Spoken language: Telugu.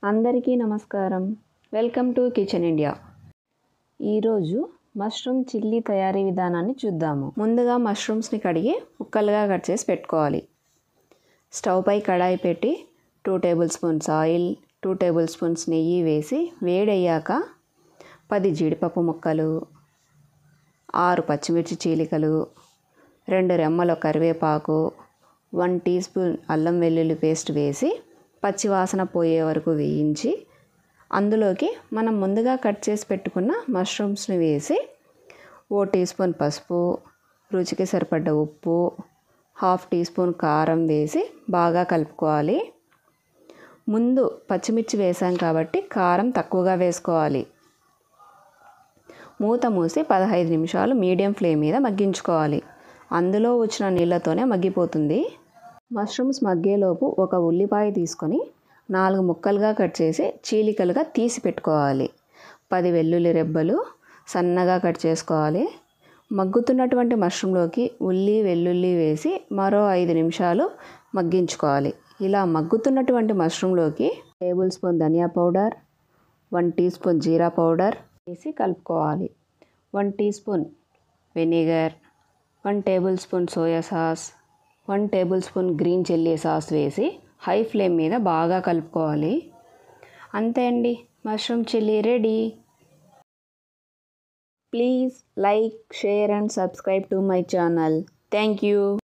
అందరికీ నమస్కారం. Welcome to kitchen India. ఈరోజు మష్రూమ్ చిల్లీ తయారీ విధానాన్ని చూద్దాము. ముందుగా మష్రూమ్స్ని కడిగి ముక్కలుగా కట్ చేసి పెట్టుకోవాలి. స్టవ్ పై కడాయి పెట్టి 2 table spoons oil, 2 table spoons నెయ్యి వేసి వేడయ్యాక 10 జీడిపప్పు ముక్కలు, 6 పచ్చిమిర్చి చీలికలు, 2 రెమ్మల కరివేపాకు, 1 టీ స్పూన్ అల్లం వెల్లుల్లి పేస్ట్ వేసి పచ్చివాసన పోయే వరకు వేయించి అందులోకి మనం ముందుగా కట్ చేసి పెట్టుకున్న మష్రూమ్స్ని వేసి 1 టీ స్పూన్ పసుపు, రుచికి సరిపడ్డ ఉప్పు, 1/2 టీ స్పూన్ కారం వేసి బాగా కలుపుకోవాలి. ముందు పచ్చిమిర్చి వేసాం కాబట్టి కారం తక్కువగా వేసుకోవాలి. మూత మూసి 15 నిమిషాలు మీడియం ఫ్లేమ్ మీద మగ్గించుకోవాలి. అందులో వచ్చిన నీళ్ళతోనే మగ్గిపోతుంది. మష్రూమ్స్ మగ్గేలోపు ఒక ఉల్లిపాయ తీసుకొని 4 ముక్కలుగా కట్ చేసి చీలికలుగా తీసి పెట్టుకోవాలి. 10 వెల్లుల్లి రెబ్బలు సన్నగా కట్ చేసుకోవాలి. మగ్గుతున్నటువంటి మష్రూమ్లోకి వెల్లుల్లి వేసి మరో 5 నిమిషాలు మగ్గించుకోవాలి. ఇలా మగ్గుతున్నటువంటి మష్రూమ్లోకి 1 టేబుల్ స్పూన్ ధనియా పౌడర్, 1 టీ స్పూన్ జీరా పౌడర్ వేసి కలుపుకోవాలి. 1 teaspoon vinegar, 1 tablespoon soya sauce, 1 tablespoon green chilli sauce వేసి హై ఫ్లేమ్ మీద బాగా కలుపుకోవాలి. అంతే అండి, mushroom chilli ready. Please like, share and subscribe to my channel. Thank you.